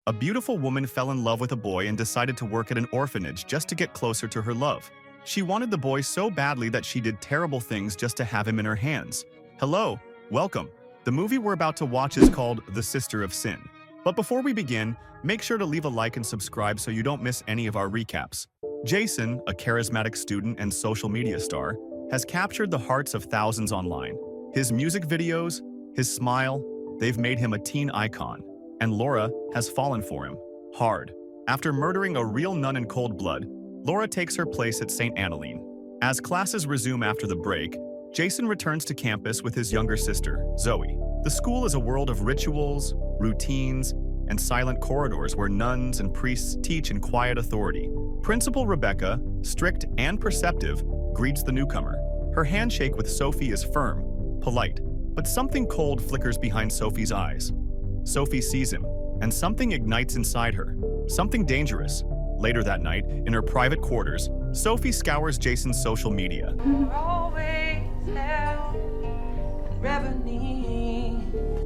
A beautiful woman fell in love with a boy and decided to work at an orphanage just to get closer to her love. She wanted the boy so badly that she did terrible things just to have him in her hands. Hello, welcome. The movie we're about to watch is called The Sister of Sin. But before we begin, make sure to leave a like and subscribe so you don't miss any of our recaps. Jason, a charismatic student and social media star, has captured the hearts of thousands online. His music videos, his smile, they've made him a teen icon. And Laura has fallen for him, hard. After murdering a real nun in cold blood, Laura takes her place at St. Anneline. As classes resume after the break, Jason returns to campus with his younger sister, Zoe. The school is a world of rituals, routines, and silent corridors where nuns and priests teach in quiet authority. Principal Rebecca, strict and perceptive, greets the newcomer. Her handshake with Sophie is firm, polite, but something cold flickers behind Sophie's eyes. Sophie sees him, and something ignites inside her. Something dangerous. Later that night, in her private quarters, Sophie scours Jason's social media.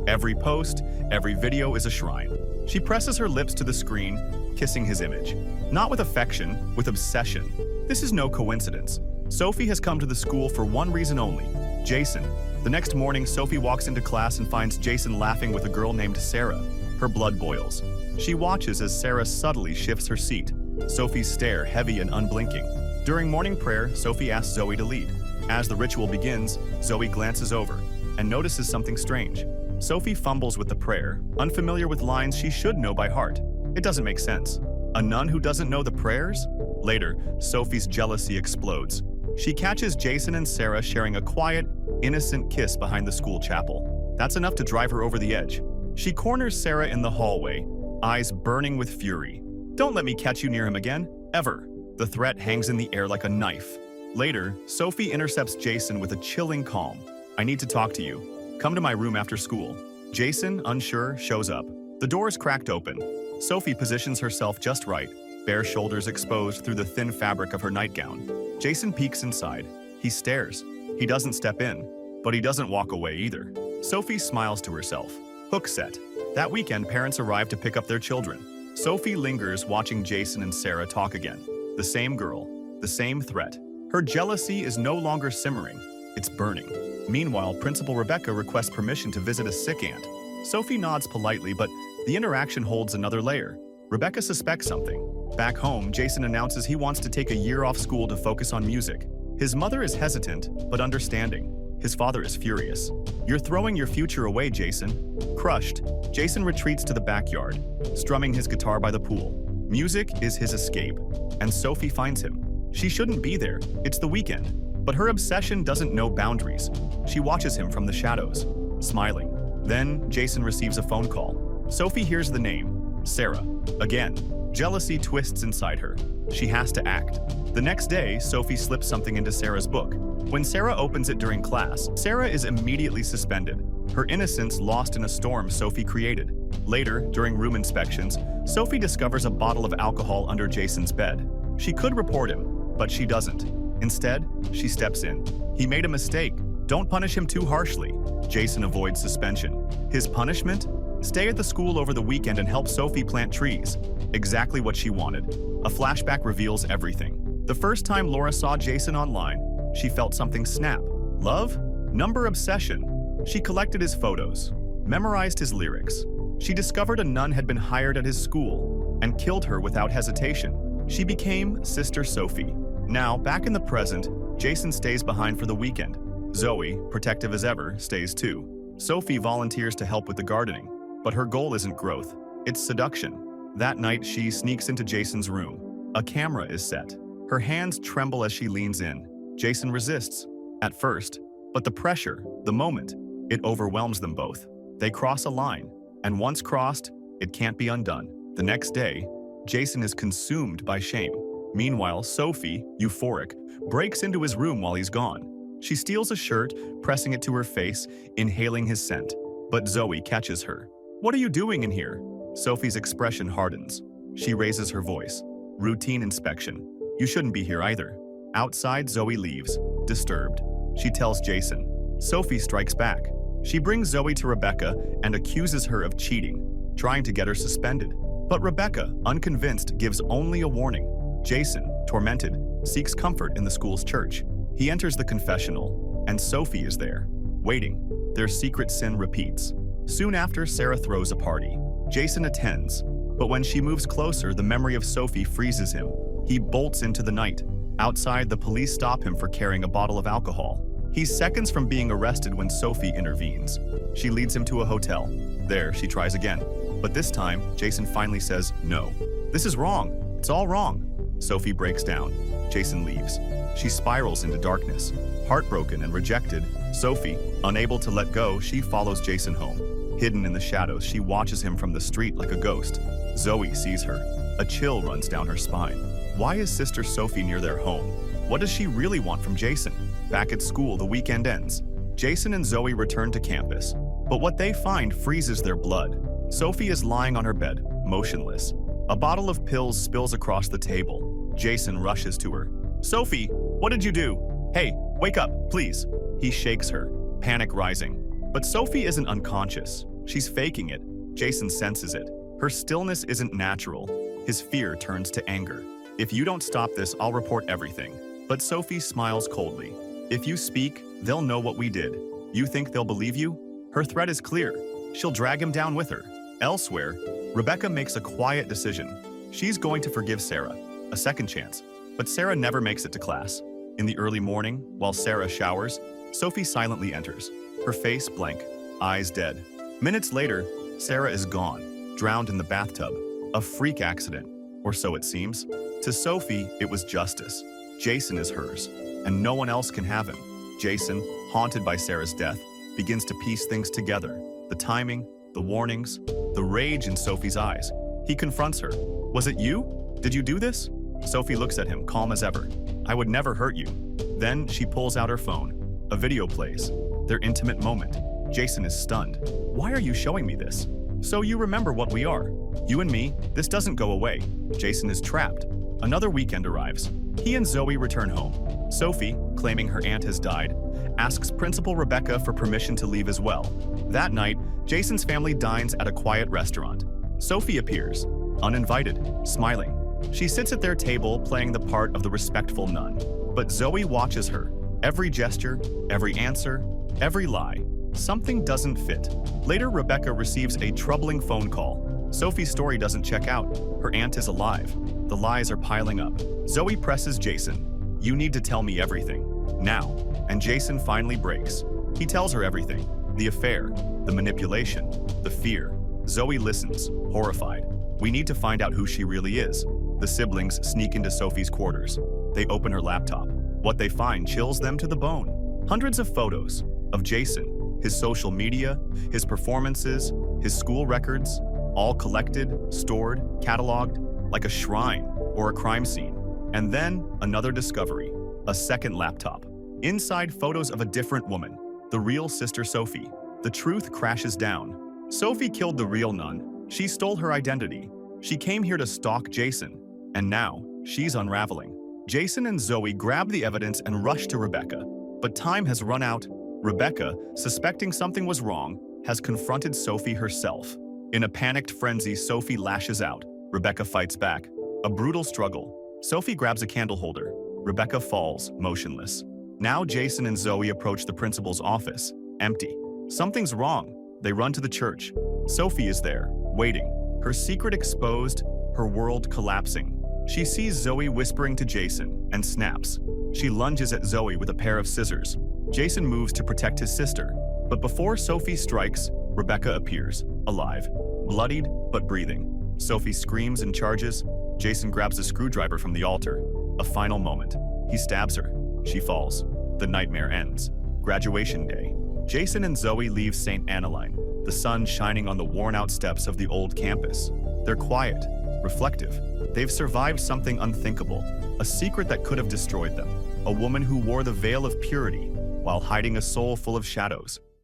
Every post, every video is a shrine. She presses her lips to the screen, kissing his image. Not with affection, with obsession. This is no coincidence. Sophie has come to the school for one reason only: Jason. The next morning, Sophie walks into class and finds Jason laughing with a girl named Sarah. Her blood boils. She watches as Sarah subtly shifts her seat, Sophie's stare heavy and unblinking. During morning prayer, Sophie asks Zoe to lead. As the ritual begins, Zoe glances over and notices something strange. Sophie fumbles with the prayer, unfamiliar with lines she should know by heart. It doesn't make sense. A nun who doesn't know the prayers? Later, Sophie's jealousy explodes. She catches Jason and Sarah sharing a quiet, innocent kiss behind the school chapel. That's enough to drive her over the edge. She corners Sarah in the hallway, eyes burning with fury. "Don't let me catch you near him again, ever." The threat hangs in the air like a knife. Later, Sophie intercepts Jason with a chilling calm. "I need to talk to you. Come to my room after school." Jason, unsure, shows up. The door is cracked open. Sophie positions herself just right, bare shoulders exposed through the thin fabric of her nightgown. Jason peeks inside. He stares. He doesn't step in, but he doesn't walk away either. Sophie smiles to herself. Hook set. That weekend, parents arrive to pick up their children. Sophie lingers watching Jason and Sarah talk again. The same girl, the same threat. Her jealousy is no longer simmering. It's burning. Meanwhile, Principal Rebecca requests permission to visit a sick aunt. Sophie nods politely, but the interaction holds another layer. Rebecca suspects something. Back home, Jason announces he wants to take a year off school to focus on music. His mother is hesitant, but understanding. His father is furious. "You're throwing your future away, Jason." Crushed, Jason retreats to the backyard, strumming his guitar by the pool. Music is his escape, and Sophie finds him. She shouldn't be there, it's the weekend. But her obsession doesn't know boundaries. She watches him from the shadows, smiling. Then, Jason receives a phone call. Sophie hears the name, Sarah. Again, jealousy twists inside her. She has to act. The next day, Sophie slips something into Sarah's book. When Sarah opens it during class, Sarah is immediately suspended, her innocence lost in a storm Sophie created. Later, during room inspections, Sophie discovers a bottle of alcohol under Jason's bed. She could report him, but she doesn't. Instead, she steps in. "He made a mistake. Don't punish him too harshly." Jason avoids suspension. His punishment? Stay at the school over the weekend and help Sophie plant trees. Exactly what she wanted. A flashback reveals everything. The first time Laura saw Jason online, she felt something snap. Love? Number obsession. She collected his photos, memorized his lyrics. She discovered a nun had been hired at his school and killed her without hesitation. She became Sister Sophie. Now, back in the present, Jason stays behind for the weekend. Zoe, protective as ever, stays too. Sophie volunteers to help with the gardening, but her goal isn't growth, it's seduction. That night, she sneaks into Jason's room. A camera is set. Her hands tremble as she leans in. Jason resists, at first, but the pressure, the moment, it overwhelms them both. They cross a line, and once crossed, it can't be undone. The next day, Jason is consumed by shame. Meanwhile, Sophie, euphoric, breaks into his room while he's gone. She steals a shirt, pressing it to her face, inhaling his scent. But Zoe catches her. "What are you doing in here?" Sophie's expression hardens. She raises her voice. "Routine inspection. You shouldn't be here either." Outside, Zoe leaves, disturbed. She tells Jason. Sophie strikes back. She brings Zoe to Rebecca and accuses her of cheating, trying to get her suspended. But Rebecca, unconvinced, gives only a warning. Jason, tormented, seeks comfort in the school's church. He enters the confessional, and Sophie is there, waiting. Their secret sin repeats. Soon after, Sarah throws a party. Jason attends, but when she moves closer, the memory of Sophie freezes him. He bolts into the night. Outside, the police stop him for carrying a bottle of alcohol. He's seconds from being arrested when Sophie intervenes. She leads him to a hotel. There, she tries again. But this time, Jason finally says no. This is wrong. It's all wrong. Sophie breaks down. Jason leaves. She spirals into darkness. Heartbroken and rejected, Sophie, unable to let go, she follows Jason home. Hidden in the shadows, she watches him from the street like a ghost. Zoe sees her. A chill runs down her spine. Why is Sister Sophie near their home? What does she really want from Jason? Back at school, the weekend ends. Jason and Zoe return to campus, but what they find freezes their blood. Sophie is lying on her bed, motionless. A bottle of pills spills across the table. Jason rushes to her. Sophie, what did you do? Hey, wake up, please. He shakes her, panic rising. But Sophie isn't unconscious. She's faking it. Jason senses it. Her stillness isn't natural. His fear turns to anger. If you don't stop this, I'll report everything. But Sophie smiles coldly. If you speak, they'll know what we did. You think they'll believe you? Her threat is clear. She'll drag him down with her. Elsewhere, Rebecca makes a quiet decision. She's going to forgive Sarah, a second chance. But Sarah never makes it to class. In the early morning, while Sarah showers, Sophie silently enters, her face blank, eyes dead. Minutes later, Sarah is gone, drowned in the bathtub. A freak accident, or so it seems. To Sophie, it was justice. Jason is hers, and no one else can have him. Jason, haunted by Sarah's death, begins to piece things together. The timing, the warnings, the rage in Sophie's eyes. He confronts her. Was it you? Did you do this? Sophie looks at him, calm as ever. I would never hurt you. Then she pulls out her phone. A video plays. Their intimate moment. Jason is stunned. Why are you showing me this? So you remember what we are. You and me, this doesn't go away. Jason is trapped. Another weekend arrives. He and Zoe return home. Sophie, claiming her aunt has died, asks Principal Rebecca for permission to leave as well. That night, Jason's family dines at a quiet restaurant. Sophie appears, uninvited, smiling. She sits at their table playing the part of the respectful nun. But Zoe watches her. Every gesture, every answer, every lie. Something doesn't fit. Later, Rebecca receives a troubling phone call. Sophie's story doesn't check out. Her aunt is alive. The lies are piling up. Zoe presses Jason. You need to tell me everything. Now. And Jason finally breaks. He tells her everything. The affair, the manipulation, the fear. Zoe listens, horrified. We need to find out who she really is. The siblings sneak into Sophie's quarters. They open her laptop. What they find chills them to the bone. Hundreds of photos of Jason, his social media, his performances, his school records, all collected, stored, cataloged, like a shrine or a crime scene. And then another discovery, a second laptop. Inside, photos of a different woman, the real Sister Sophie. The truth crashes down. Sophie killed the real nun. She stole her identity. She came here to stalk Jason. And now, she's unraveling. Jason and Zoe grab the evidence and rush to Rebecca. But time has run out. Rebecca, suspecting something was wrong, has confronted Sophie herself. In a panicked frenzy, Sophie lashes out. Rebecca fights back. A brutal struggle. Sophie grabs a candle holder. Rebecca falls, motionless. Now Jason and Zoe approach the principal's office. Empty. Something's wrong. They run to the church. Sophie is there, waiting. Her secret exposed, her world collapsing. She sees Zoe whispering to Jason and snaps. She lunges at Zoe with a pair of scissors. Jason moves to protect his sister. But before Sophie strikes, Rebecca appears, alive, bloodied but breathing. Sophie screams and charges. Jason grabs a screwdriver from the altar. A final moment. He stabs her. She falls. The nightmare ends. Graduation day. Jason and Zoe leave St. Anneline, the sun shining on the worn-out steps of the old campus. They're quiet, reflective. They've survived something unthinkable, a secret that could have destroyed them. A woman who wore the veil of purity while hiding a soul full of shadows.